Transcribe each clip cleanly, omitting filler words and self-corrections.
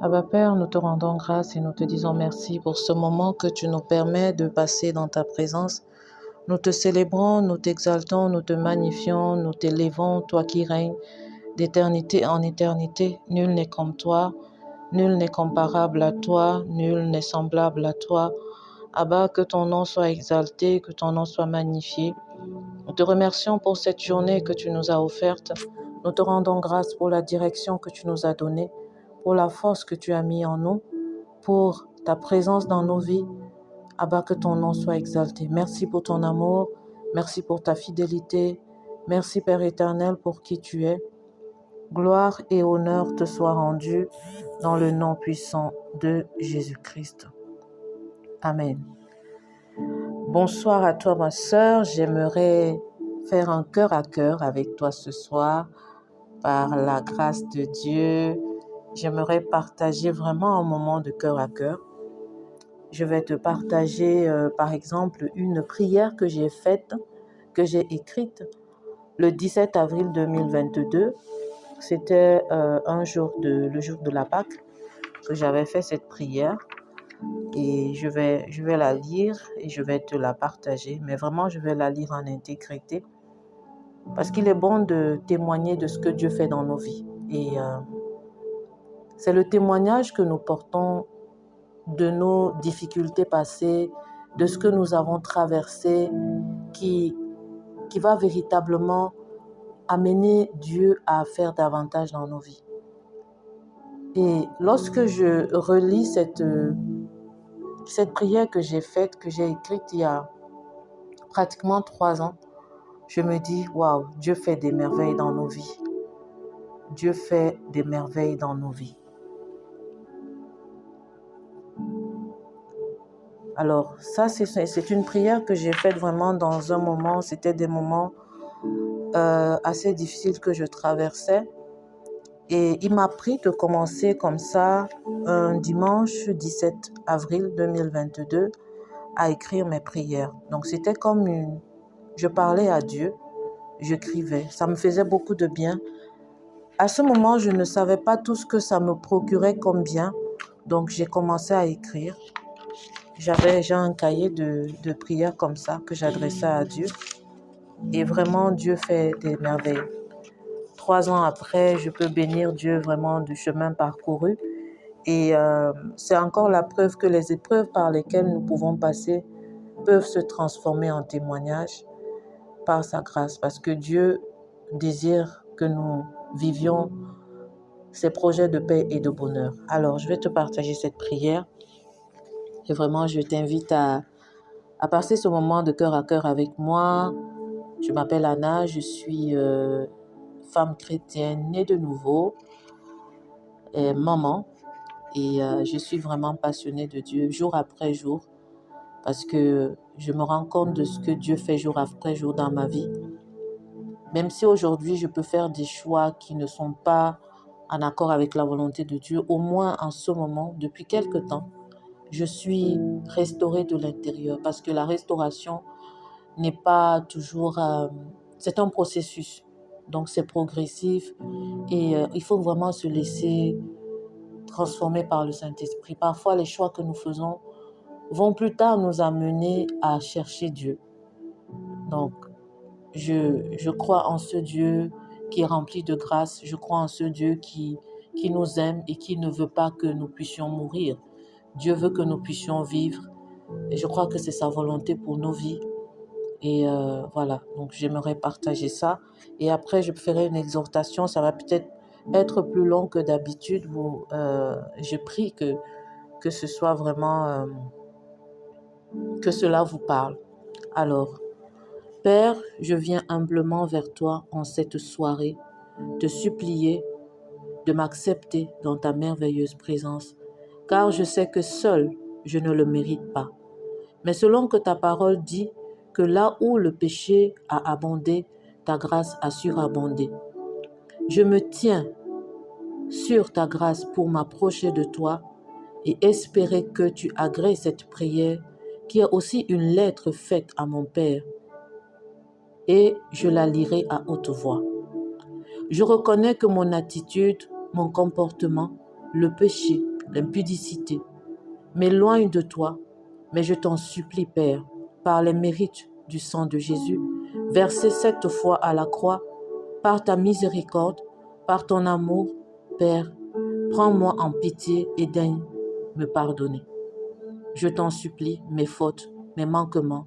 Abba Père, nous te rendons grâce et nous te disons merci pour ce moment que tu nous permets de passer dans ta présence. Nous te célébrons, nous t'exaltons, nous te magnifions, nous t'élevons, toi qui règnes d'éternité en éternité. Nul n'est comme toi, nul n'est comparable à toi, nul n'est semblable à toi. Abba, que ton nom soit exalté, que ton nom soit magnifié. Nous te remercions pour cette journée que tu nous as offerte. Nous te rendons grâce pour la direction que tu nous as donnée, pour la force que tu as mis en nous, pour ta présence dans nos vies. Abba, que ton nom soit exalté. Merci pour ton amour, merci pour ta fidélité. Merci Père éternel pour qui tu es. Gloire et honneur te soient rendus dans le nom puissant de Jésus-Christ. Amen. Bonsoir à toi ma sœur, j'aimerais faire un cœur à cœur avec toi ce soir. Par la grâce de Dieu, j'aimerais partager vraiment un moment de cœur à cœur. Je vais te partager par exemple une prière que j'ai faite, que j'ai écrite le 17 avril 2022. C'était le jour de la Pâque que j'avais fait cette prière. Et je vais la lire et je vais te la partager. Mais vraiment, je vais la lire en intégrité. Parce qu'il est bon de témoigner de ce que Dieu fait dans nos vies. Et c'est le témoignage que nous portons de nos difficultés passées, de ce que nous avons traversé, qui va véritablement amener Dieu à faire davantage dans nos vies. Et lorsque je relis cette prière que j'ai faite, que j'ai écrite il y a pratiquement 3 ans, je me dis, waouh, Dieu fait des merveilles dans nos vies. Dieu fait des merveilles dans nos vies. Alors, ça, c'est une prière que j'ai faite vraiment dans un moment, c'était des moments assez difficiles que je traversais. Et il m'a pris de commencer comme ça, un dimanche 17 avril 2022, à écrire mes prières. Donc, c'était comme je parlais à Dieu, j'écrivais. Ça me faisait beaucoup de bien. À ce moment, je ne savais pas tout ce que ça me procurait comme bien. Donc, j'ai commencé à écrire. J'avais un cahier de prières comme ça que j'adressais à Dieu. Et vraiment, Dieu fait des merveilles. 3 ans après, je peux bénir Dieu vraiment du chemin parcouru. Et c'est encore la preuve que les épreuves par lesquelles nous pouvons passer peuvent se transformer en témoignage par sa grâce. Parce que Dieu désire que nous vivions ses projets de paix et de bonheur. Alors, je vais te partager cette prière. Et vraiment, je t'invite à passer ce moment de cœur à cœur avec moi. Je m'appelle Anna, je suis femme chrétienne née de nouveau, et maman. Et je suis vraiment passionnée de Dieu jour après jour parce que je me rends compte de ce que Dieu fait jour après jour dans ma vie. Même si aujourd'hui je peux faire des choix qui ne sont pas en accord avec la volonté de Dieu, au moins en ce moment, depuis quelque temps, je suis restaurée de l'intérieur parce que la restauration n'est pas toujours... c'est un processus, donc c'est progressif et il faut vraiment se laisser transformer par le Saint-Esprit. Parfois, les choix que nous faisons vont plus tard nous amener à chercher Dieu. Donc, je crois en ce Dieu qui est rempli de grâce. Je crois en ce Dieu qui nous aime et qui ne veut pas que nous puissions mourir. Dieu veut que nous puissions vivre. Et je crois que c'est sa volonté pour nos vies. Et voilà, donc j'aimerais partager ça. Et après, je ferai une exhortation. Ça va peut-être être plus long que d'habitude. Je prie que ce soit vraiment, que cela vous parle. Alors, Père, je viens humblement vers toi en cette soirée, te supplier de m'accepter dans ta merveilleuse présence, car je sais que seul, je ne le mérite pas. Mais selon que ta parole dit que là où le péché a abondé, ta grâce a surabondé. Je me tiens sur ta grâce pour m'approcher de toi et espérer que tu agrées cette prière qui est aussi une lettre faite à mon Père, et je la lirai à haute voix. Je reconnais que mon attitude, mon comportement, le péché l'impudicité, m'éloigne de toi, mais je t'en supplie, Père, par les mérites du sang de Jésus, versé 7 fois à la croix, par ta miséricorde, par ton amour, Père, prends-moi en pitié et daigne me pardonner. Je t'en supplie, mes fautes, mes manquements,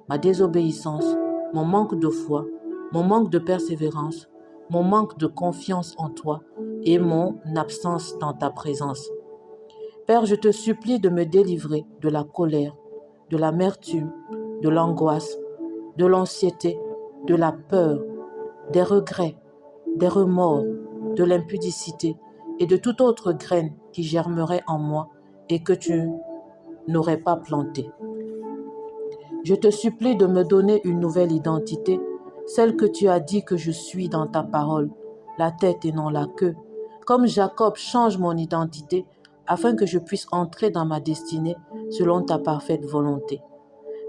ma désobéissance, mon manque de foi, mon manque de persévérance, mon manque de confiance en toi et mon absence dans ta présence. Père, je te supplie de me délivrer de la colère, de l'amertume, de l'angoisse, de l'anxiété, de la peur, des regrets, des remords, de l'impudicité et de toute autre graine qui germerait en moi et que tu n'aurais pas plantée. Je te supplie de me donner une nouvelle identité, celle que tu as dit que je suis dans ta parole, la tête et non la queue. Comme Jacob, change mon identité afin que je puisse entrer dans ma destinée selon ta parfaite volonté.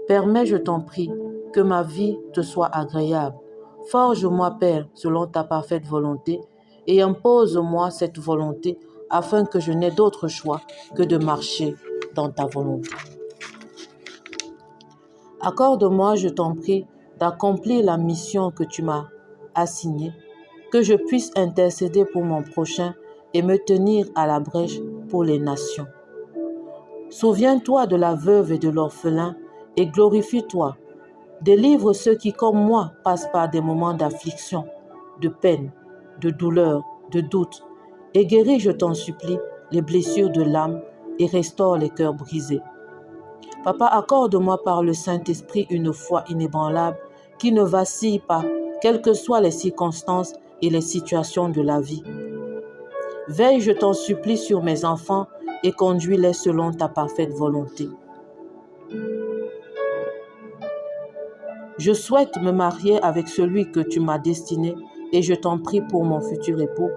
Permets, je t'en prie, que ma vie te soit agréable. Forge-moi, Père, selon ta parfaite volonté, et impose-moi cette volonté afin que je n'ai d'autre choix que de marcher dans ta volonté. Accorde-moi, je t'en prie, d'accomplir la mission que tu m'as assignée, que je puisse intercéder pour mon prochain et me tenir à la brèche pour les nations. Souviens-toi de la veuve et de l'orphelin et glorifie-toi. Délivre ceux qui, comme moi, passent par des moments d'affliction, de peine, de douleur, de doute, et guéris, je t'en supplie, les blessures de l'âme et restaure les cœurs brisés. Papa, accorde-moi par le Saint-Esprit une foi inébranlable qui ne vacille pas, quelles que soient les circonstances et les situations de la vie. Veille, je t'en supplie, sur mes enfants et conduis-les selon ta parfaite volonté. Je souhaite me marier avec celui que tu m'as destiné et je t'en prie pour mon futur époux.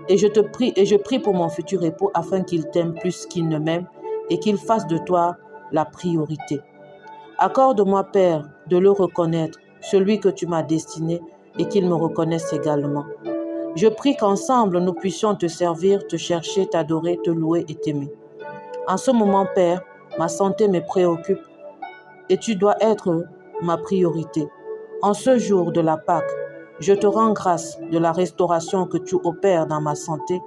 Et je prie pour mon futur époux afin qu'il t'aime plus qu'il ne m'aime et qu'il fasse de toi la priorité. Accorde-moi, Père, de le reconnaître, celui que tu m'as destiné, et qu'il me reconnaisse également. Je prie qu'ensemble nous puissions te servir, te chercher, t'adorer, te louer et t'aimer. En ce moment, Père, ma santé me préoccupe et tu dois être ma priorité. En ce jour de la Pâque, je te rends grâce de la restauration que tu opères dans ma santé,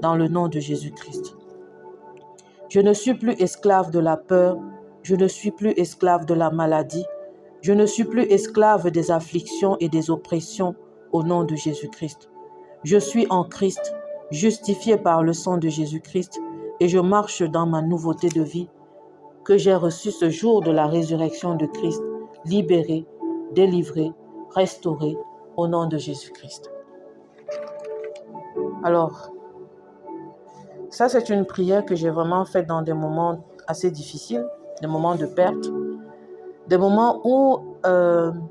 dans le nom de Jésus-Christ. Je ne suis plus esclave de la peur, je ne suis plus esclave de la maladie, je ne suis plus esclave des afflictions et des oppressions au nom de Jésus-Christ. Je suis en Christ, justifié par le sang de Jésus-Christ, et je marche dans ma nouveauté de vie que j'ai reçue ce jour de la résurrection de Christ, libéré, délivré, restauré au nom de Jésus-Christ. Alors, ça c'est une prière que j'ai vraiment faite dans des moments assez difficiles, des moments de perte, des moments où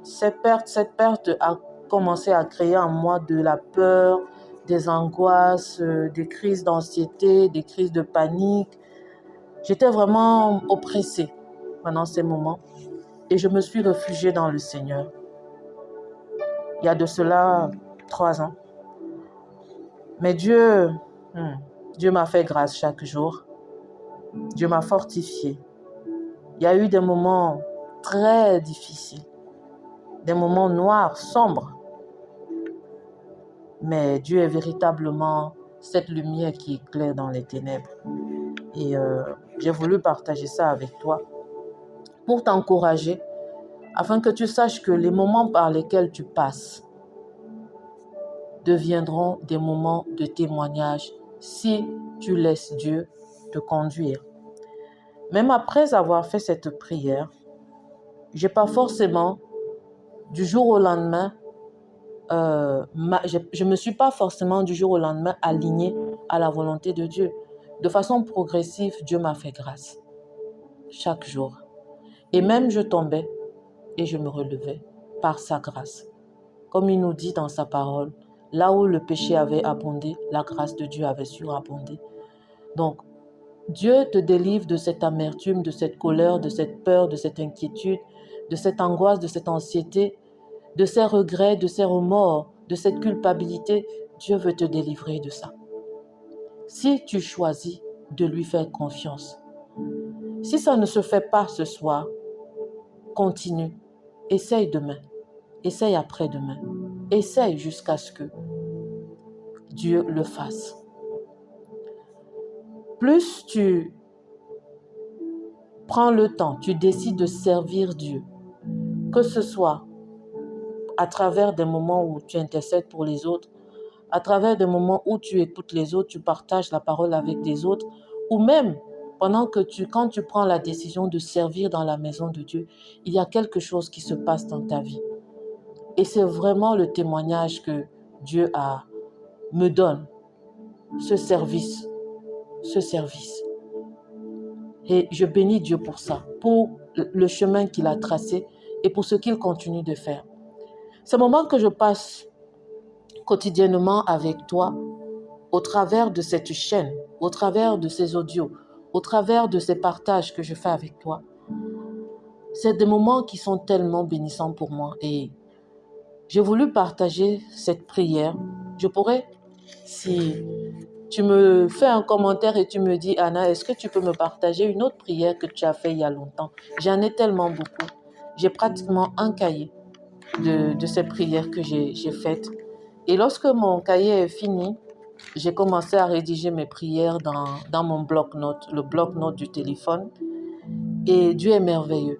cette perte a commencé à créer en moi de la peur, des angoisses, des crises d'anxiété, des crises de panique. J'étais vraiment oppressée pendant ces moments et je me suis réfugiée dans le Seigneur. Il y a de cela 3 ans. Mais Dieu m'a fait grâce chaque jour. Dieu m'a fortifiée. Il y a eu des moments très difficiles, des moments noirs, sombres. Mais Dieu est véritablement cette lumière qui éclaire dans les ténèbres. Et j'ai voulu partager ça avec toi pour t'encourager, afin que tu saches que les moments par lesquels tu passes deviendront des moments de témoignage si tu laisses Dieu te conduire. Même après avoir fait cette prière, j'ai pas forcément, du jour au lendemain, je me suis pas forcément du jour au lendemain alignée à la volonté de Dieu. De façon progressive, Dieu m'a fait grâce chaque jour. Et même je tombais et je me relevais par sa grâce. Comme il nous dit dans sa parole, là où le péché avait abondé, la grâce de Dieu avait surabondé. Donc, Dieu te délivre de cette amertume, de cette colère, de cette peur, de cette inquiétude, de cette angoisse, de cette anxiété, de ces regrets, de ces remords, de cette culpabilité. Dieu veut te délivrer de ça. Si tu choisis de lui faire confiance. Si ça ne se fait pas ce soir, continue. Essaye demain. Essaye après-demain. Essaye jusqu'à ce que Dieu le fasse. Plus tu prends le temps, tu décides de servir Dieu, que ce soit à travers des moments où tu intercèdes pour les autres, à travers des moments où tu écoutes les autres, tu partages la parole avec les autres, ou même quand tu prends la décision de servir dans la maison de Dieu, il y a quelque chose qui se passe dans ta vie. Et c'est vraiment le témoignage que Dieu me donne, ce service. Et je bénis Dieu pour ça, pour le chemin qu'il a tracé et pour ce qu'il continue de faire. Ces moments que je passe quotidiennement avec toi, au travers de cette chaîne, au travers de ces audios, au travers de ces partages que je fais avec toi, c'est des moments qui sont tellement bénissants pour moi. Et j'ai voulu partager cette prière. Je pourrais, si tu me fais un commentaire et tu me dis, Anna, est-ce que tu peux me partager une autre prière que tu as fait il y a longtemps? J'en ai tellement beaucoup. J'ai pratiquement un cahier de ces prières que j'ai faites. Et lorsque mon cahier est fini, j'ai commencé à rédiger mes prières dans mon bloc-notes, le bloc-notes du téléphone. Et Dieu est merveilleux.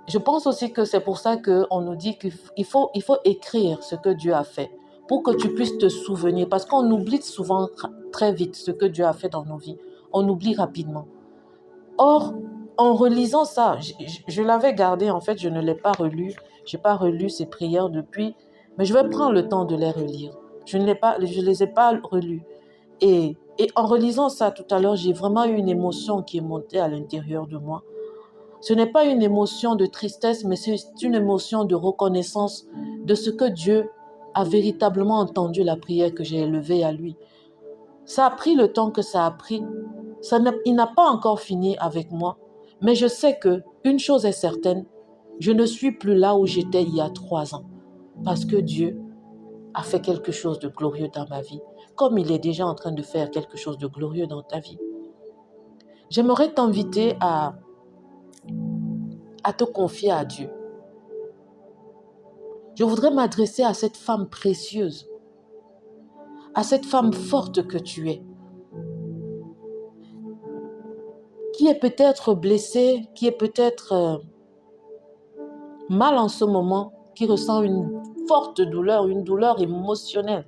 Je pense aussi que c'est pour ça qu'on nous dit qu'il faut écrire ce que Dieu a fait pour que tu puisses te souvenir. Parce qu'on oublie souvent très vite ce que Dieu a fait dans nos vies. On oublie rapidement. Or, en relisant ça, je l'avais gardé, en fait, je ne l'ai pas relu. Je n'ai pas relu ces prières depuis, mais je vais prendre le temps de les relire. Je les ai pas relus. Et en relisant ça tout à l'heure, j'ai vraiment eu une émotion qui est montée à l'intérieur de moi. Ce n'est pas une émotion de tristesse, mais c'est une émotion de reconnaissance de ce que Dieu a véritablement entendu la prière que j'ai élevée à lui. Ça a pris le temps que ça a pris. Il n'a pas encore fini avec moi. Mais je sais qu'une chose est certaine, je ne suis plus là où j'étais il y a 3 ans. Parce que Dieu a fait quelque chose de glorieux dans ma vie, comme il est déjà en train de faire quelque chose de glorieux dans ta vie. J'aimerais t'inviter à te confier à Dieu. Je voudrais m'adresser à cette femme précieuse, à cette femme forte que tu es, qui est peut-être blessée, qui est peut-être mal en ce moment, qui ressent une forte douleur, une douleur émotionnelle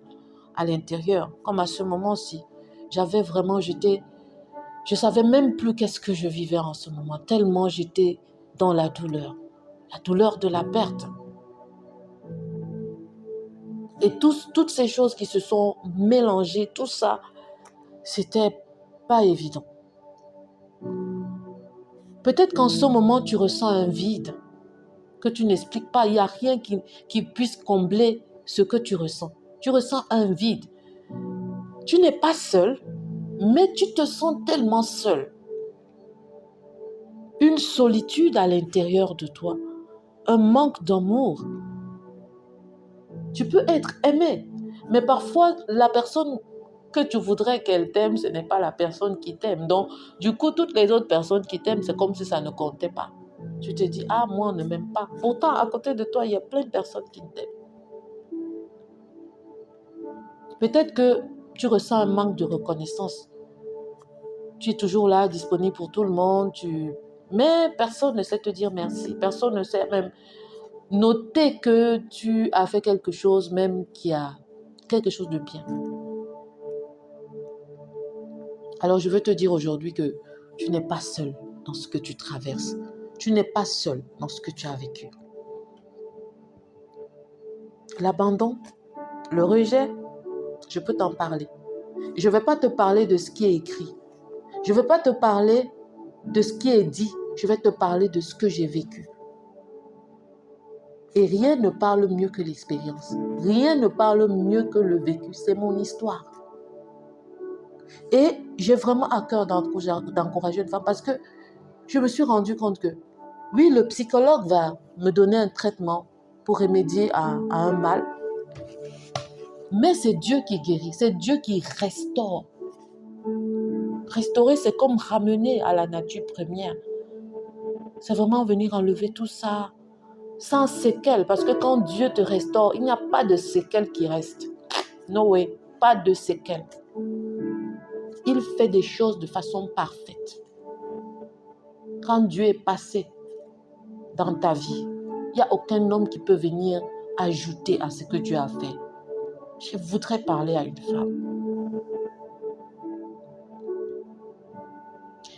à l'intérieur, comme à ce moment-ci. Je savais même plus qu'est-ce que je vivais en ce moment, tellement j'étais dans la douleur de la perte. Et toutes ces choses qui se sont mélangées, tout ça, c'était pas évident. Peut-être qu'en ce moment, tu ressens un vide que tu n'expliques pas. Il n'y a rien qui puisse combler ce que tu ressens. Tu ressens un vide. Tu n'es pas seul, mais tu te sens tellement seul. Une solitude à l'intérieur de toi, un manque d'amour. Tu peux être aimé, mais parfois la personne que tu voudrais qu'elle t'aime, ce n'est pas la personne qui t'aime. Donc, du coup, toutes les autres personnes qui t'aiment, c'est comme si ça ne comptait pas. Tu te dis, ah, moi, on ne m'aime pas. Pourtant, à côté de toi, il y a plein de personnes qui t'aiment. Peut-être que tu ressens un manque de reconnaissance. Tu es toujours là, disponible pour tout le monde, mais personne ne sait te dire merci. Personne ne sait même noter que tu as fait quelque chose, même qui a quelque chose de bien. Alors, je veux te dire aujourd'hui que tu n'es pas seul dans ce que tu traverses. Tu n'es pas seul dans ce que tu as vécu. L'abandon, le rejet, je peux t'en parler. Je ne vais pas te parler de ce qui est écrit. Je ne vais pas te parler de ce qui est dit. Je vais te parler de ce que j'ai vécu. Et rien ne parle mieux que l'expérience. Rien ne parle mieux que le vécu. C'est mon histoire. Et j'ai vraiment à cœur d'encourager une femme parce que je me suis rendu compte que, oui, le psychologue va me donner un traitement pour remédier à un mal, mais c'est Dieu qui guérit, c'est Dieu qui restaure. Restaurer, c'est comme ramener à la nature première. C'est vraiment venir enlever tout ça sans séquelles. Parce que quand Dieu te restaure, il n'y a pas de séquelles qui restent. No way, pas de séquelles. Il fait des choses de façon parfaite. Quand Dieu est passé dans ta vie, il n'y a aucun homme qui peut venir ajouter à ce que Dieu a fait. Je voudrais parler à une femme.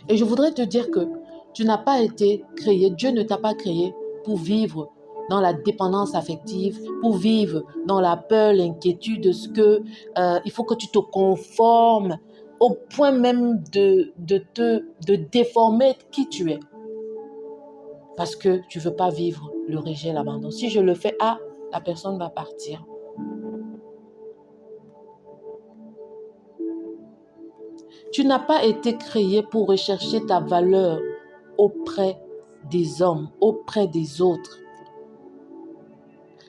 Et je voudrais te dire que tu n'as pas été créé, Dieu ne t'a pas créé pour vivre dans la dépendance affective, pour vivre dans la peur, l'inquiétude de ce que il faut que tu te conformes au point même de déformer qui tu es. Parce que tu ne veux pas vivre le rejet, l'abandon. Si je le fais, la personne va partir. Tu n'as pas été créé pour rechercher ta valeur auprès des hommes, auprès des autres.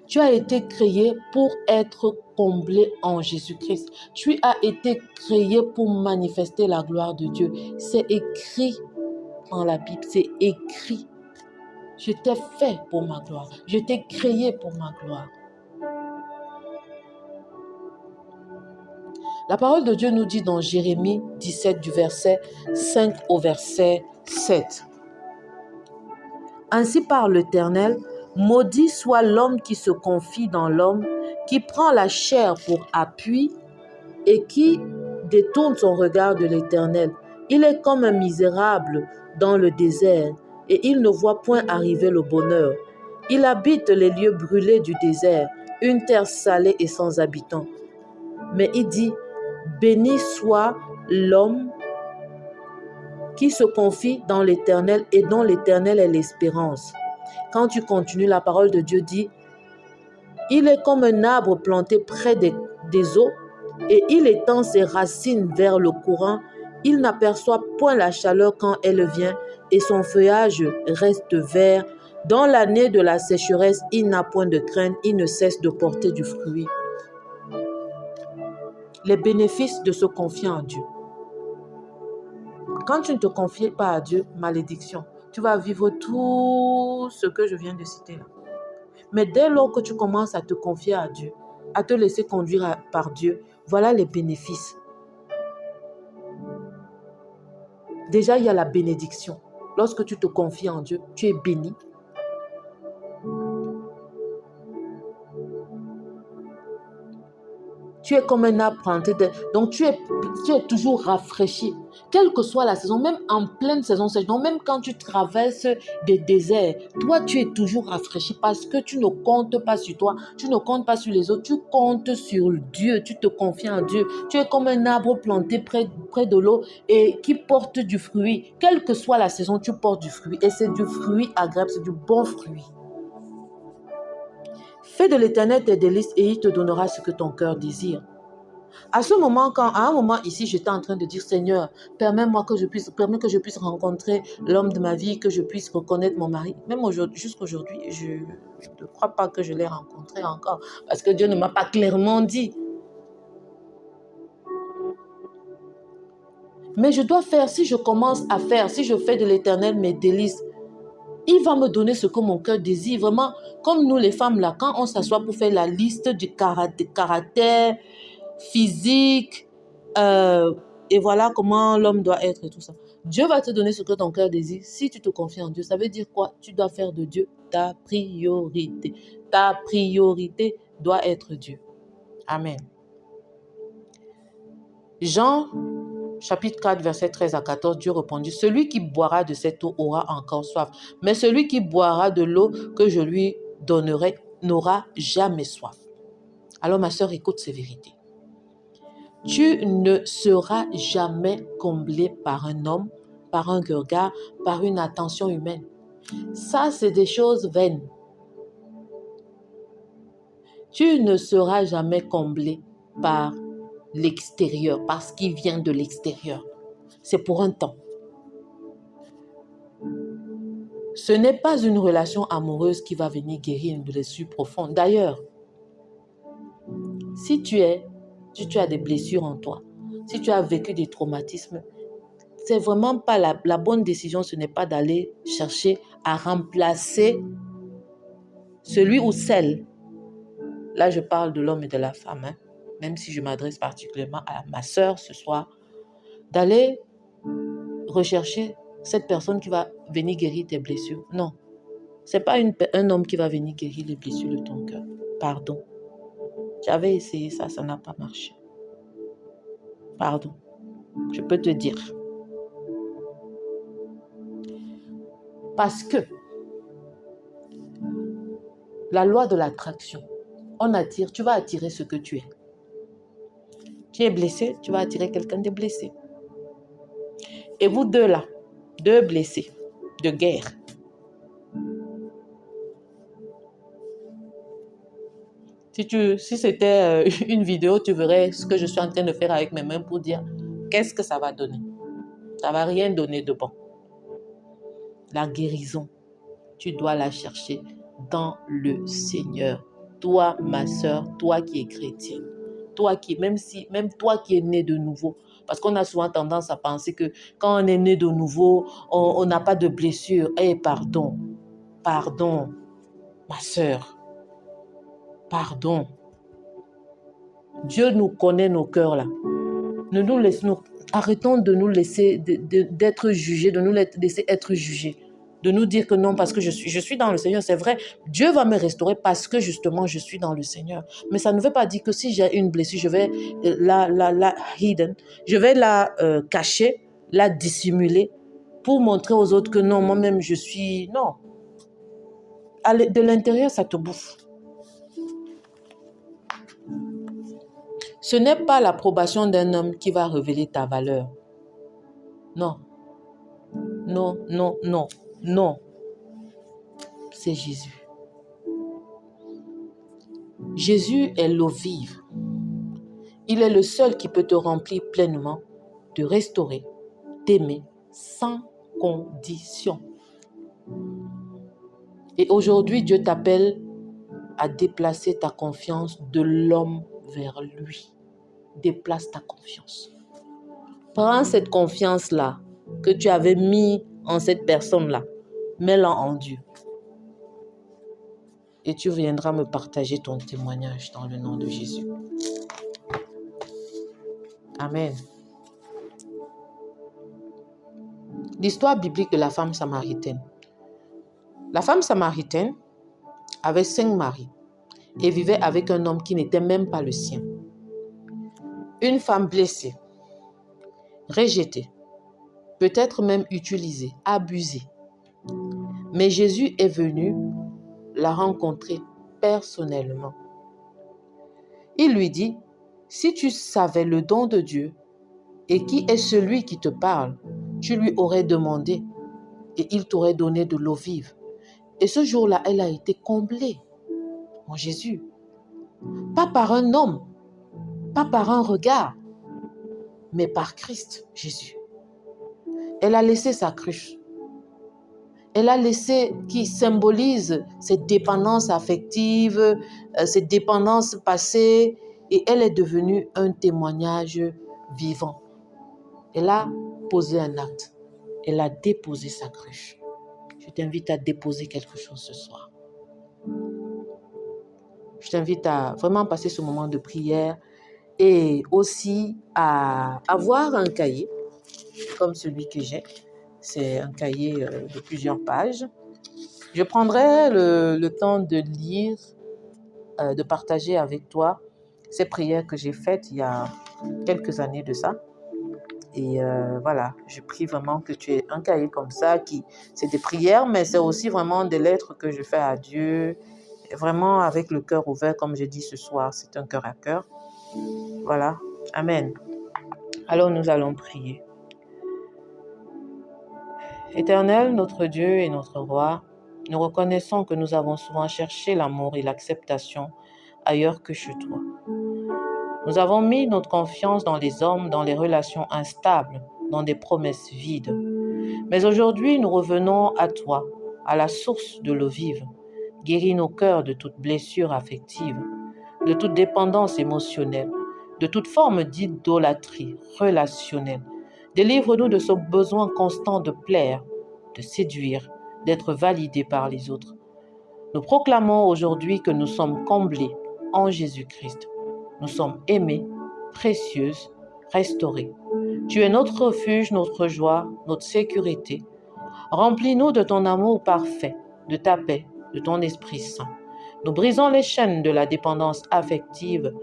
Tu as été créé pour être comblé en Jésus-Christ. Tu as été créé pour manifester la gloire de Dieu. C'est écrit dans la Bible, c'est écrit. Je t'ai fait pour ma gloire. Je t'ai créé pour ma gloire. La parole de Dieu nous dit dans Jérémie 17 du verset 5 au verset 7. Ainsi parle l'Éternel, maudit soit l'homme qui se confie dans l'homme, qui prend la chair pour appui et qui détourne son regard de l'Éternel. Il est comme un misérable dans le désert et il ne voit point arriver le bonheur. Il habite les lieux brûlés du désert, une terre salée et sans habitants. Mais il dit, béni soit l'homme qui se confie dans l'Éternel et dont l'Éternel est l'espérance. Quand tu continues, la parole de Dieu dit, il est comme un arbre planté près des eaux et il étend ses racines vers le courant. Il n'aperçoit point la chaleur quand elle vient et son feuillage reste vert. Dans l'année de la sécheresse, il n'a point de crainte, il ne cesse de porter du fruit. Les bénéfices de se confier en Dieu. Quand tu ne te confies pas à Dieu, malédiction. Tu vas vivre tout ce que je viens de citer là. Mais dès lors que tu commences à te confier à Dieu, à te laisser conduire par Dieu, voilà les bénéfices. Déjà, il y a la bénédiction. Lorsque tu te confies en Dieu, tu es béni. Tu es comme un arbre planté. Donc, tu es toujours rafraîchi. Quelle que soit la saison, même en pleine saison sèche, donc même quand tu traverses des déserts, toi, tu es toujours rafraîchi parce que tu ne comptes pas sur toi, tu ne comptes pas sur les autres, tu comptes sur Dieu, tu te confies en Dieu. Tu es comme un arbre planté près de l'eau et qui porte du fruit. Quelle que soit la saison, tu portes du fruit. Et c'est du fruit agréable, c'est du bon fruit. Fais de l'Éternel tes délices et il te donnera ce que ton cœur désire. À un moment ici, j'étais en train de dire, Seigneur, permets que je puisse rencontrer l'homme de ma vie, que je puisse reconnaître mon mari. Même jusqu'aujourd'hui, je ne crois pas que je l'ai rencontré encore, parce que Dieu ne m'a pas clairement dit. Mais je dois faire, si je commence à faire, si je fais de l'Éternel mes délices, il va me donner ce que mon cœur désire. Vraiment, comme nous les femmes là, quand on s'assoit pour faire la liste du caractère, physique, et voilà comment l'homme doit être et tout ça. Dieu va te donner ce que ton cœur désire. Si tu te confies en Dieu, ça veut dire quoi? Tu dois faire de Dieu ta priorité. Ta priorité doit être Dieu. Amen. Jean, chapitre 4, verset 13 à 14, Dieu répondit, celui qui boira de cette eau aura encore soif, mais celui qui boira de l'eau que je lui donnerai n'aura jamais soif. Alors ma sœur, écoute ces vérités. Tu ne seras jamais comblé par un homme, par un regard, par une attention humaine. Ça, c'est des choses vaines. Tu ne seras jamais comblé par l'extérieur, par ce qui vient de l'extérieur. C'est pour un temps. Ce n'est pas une relation amoureuse qui va venir guérir une blessure profonde. D'ailleurs, si tu as des blessures en toi, si tu as vécu des traumatismes, c'est vraiment pas la bonne décision, ce n'est pas d'aller chercher à remplacer celui ou celle. Là, je parle de l'homme et de la femme, hein, même si je m'adresse particulièrement à ma sœur ce soir, d'aller rechercher cette personne qui va venir guérir tes blessures. Non, ce n'est pas un homme qui va venir guérir les blessures de ton cœur. Pardon. J'avais essayé ça, ça n'a pas marché. Pardon. Je peux te dire. Parce que la loi de l'attraction, on attire, tu vas attirer ce que tu es. Tu es blessé, tu vas attirer quelqu'un de blessé. Et vous deux là, deux blessés de guerre. Si c'était une vidéo, tu verrais ce que je suis en train de faire avec mes mains pour dire qu'est-ce que ça va donner. Ça ne va rien donner de bon. La guérison, tu dois la chercher dans le Seigneur. Toi, ma soeur, toi qui es chrétienne, toi qui, même toi qui es né de nouveau, parce qu'on a souvent tendance à penser que quand on est né de nouveau, on n'a pas de blessure. Pardon, ma soeur, pardon. Dieu nous connaît nos cœurs là. Arrêtons de nous laisser d'être jugés, de nous laisser être jugés. De nous dire que non, parce que je suis dans le Seigneur, c'est vrai. Dieu va me restaurer parce que justement, je suis dans le Seigneur. Mais ça ne veut pas dire que si j'ai une blessure, je vais la hidden, je vais la cacher, la dissimuler pour montrer aux autres que non, moi-même, je suis... Non. De l'intérieur, ça te bouffe. Ce n'est pas l'approbation d'un homme qui va révéler ta valeur. Non. Non, non, non, non. C'est Jésus. Jésus est l'eau vive. Il est le seul qui peut te remplir pleinement, te restaurer, t'aimer sans condition. Et aujourd'hui, Dieu t'appelle à déplacer ta confiance de l'homme vers lui. Déplace ta confiance. Prends cette confiance-là que tu avais mis en cette personne-là. Mets-la en Dieu. Et tu viendras me partager ton témoignage dans le nom de Jésus. Amen. L'histoire biblique de la femme samaritaine. La femme samaritaine avait 5 maris et vivait avec un homme qui n'était même pas le sien. Une femme blessée, rejetée, peut-être même utilisée, abusée. Mais Jésus est venu la rencontrer personnellement. Il lui dit, si tu savais le don de Dieu et qui est celui qui te parle, tu lui aurais demandé et il t'aurait donné de l'eau vive. Et ce jour-là, elle a été comblée, mon Jésus. Pas par un homme, pas par un regard, mais par Christ, Jésus. Elle a laissé sa cruche. Elle a laissé, qui symbolise cette dépendance affective, cette dépendance passée, et elle est devenue un témoignage vivant. Elle a posé un acte. Elle a déposé sa cruche. Je t'invite à déposer quelque chose ce soir. Je t'invite à vraiment passer ce moment de prière et aussi à avoir un cahier comme celui que j'ai. C'est un cahier de plusieurs pages. Je prendrai le temps de lire, de partager avec toi ces prières que j'ai faites il y a quelques années de ça. Et voilà, je prie vraiment que tu aies un cahier comme ça, c'est des prières, mais c'est aussi vraiment des lettres que je fais à Dieu, vraiment avec le cœur ouvert, comme j'ai dit ce soir, c'est un cœur à cœur. Voilà, amen. Alors nous allons prier. Éternel, notre Dieu et notre Roi, nous reconnaissons que nous avons souvent cherché l'amour et l'acceptation ailleurs que chez toi. Nous avons mis notre confiance dans les hommes, dans les relations instables, dans des promesses vides. Mais aujourd'hui, nous revenons à toi, à la source de l'eau vive. Guéris nos cœurs de toute blessure affective, de toute dépendance émotionnelle, de toute forme d'idolâtrie relationnelle. Délivre-nous de ce besoin constant de plaire, de séduire, d'être validés par les autres. Nous proclamons aujourd'hui que nous sommes comblés en Jésus-Christ. Nous sommes aimés, précieuses, restaurées. Tu es notre refuge, notre joie, notre sécurité. Remplis-nous de ton amour parfait, de ta paix, de ton Esprit Saint. Nous brisons les chaînes de la dépendance affective.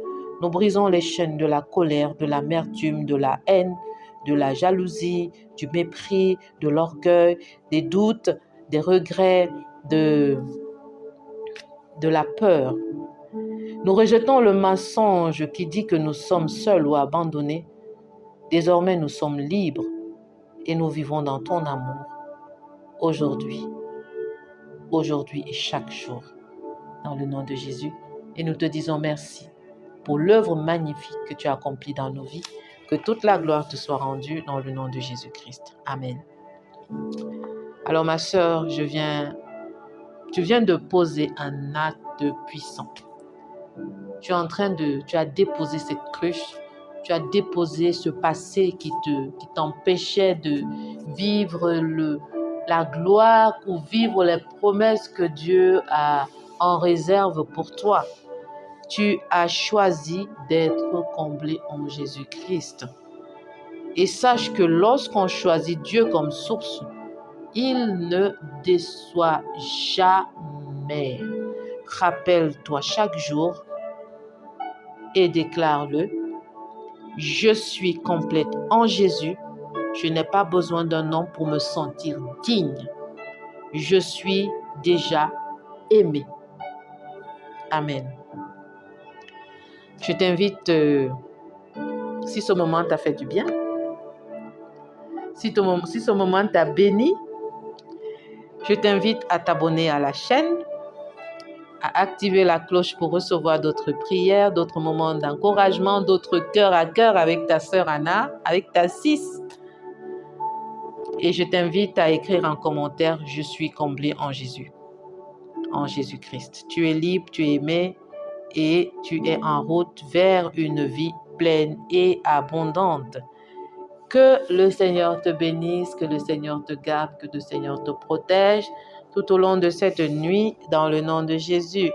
Nous brisons les chaînes de la colère, de l'amertume, de la haine, de la jalousie, du mépris, de l'orgueil, des doutes, des regrets, de la peur. Nous rejetons le mensonge qui dit que nous sommes seuls ou abandonnés. Désormais, nous sommes libres et nous vivons dans ton amour. Aujourd'hui et chaque jour, dans le nom de Jésus. Et nous te disons merci pour l'œuvre magnifique que tu as accomplie dans nos vies. Que toute la gloire te soit rendue dans le nom de Jésus-Christ. Amen. Alors ma sœur, tu viens de poser un acte puissant. Tu as déposé cette cruche, tu as déposé ce passé qui t'empêchait de vivre la gloire ou vivre les promesses que Dieu a en réserve pour toi. Tu as choisi d'être comblé en Jésus-Christ. Et sache que lorsqu'on choisit Dieu comme source, il ne déçoit jamais. Rappelle-toi chaque jour et déclare-le. Je suis complète en Jésus. Je n'ai pas besoin d'un homme pour me sentir digne. Je suis déjà aimée. Amen. Je t'invite, si ce moment t'a fait du bien, si ce moment t'a béni, je t'invite à t'abonner à la chaîne, à activer la cloche pour recevoir d'autres prières, d'autres moments d'encouragement, d'autres cœur à cœur avec ta sœur Anna, avec ta sis. Et je t'invite à écrire en commentaire « Je suis comblée en Jésus, en Jésus-Christ ». Tu es libre, tu es aimé et tu es en route vers une vie pleine et abondante. Que le Seigneur te bénisse, que le Seigneur te garde, que le Seigneur te protège tout au long de cette nuit dans le nom de Jésus.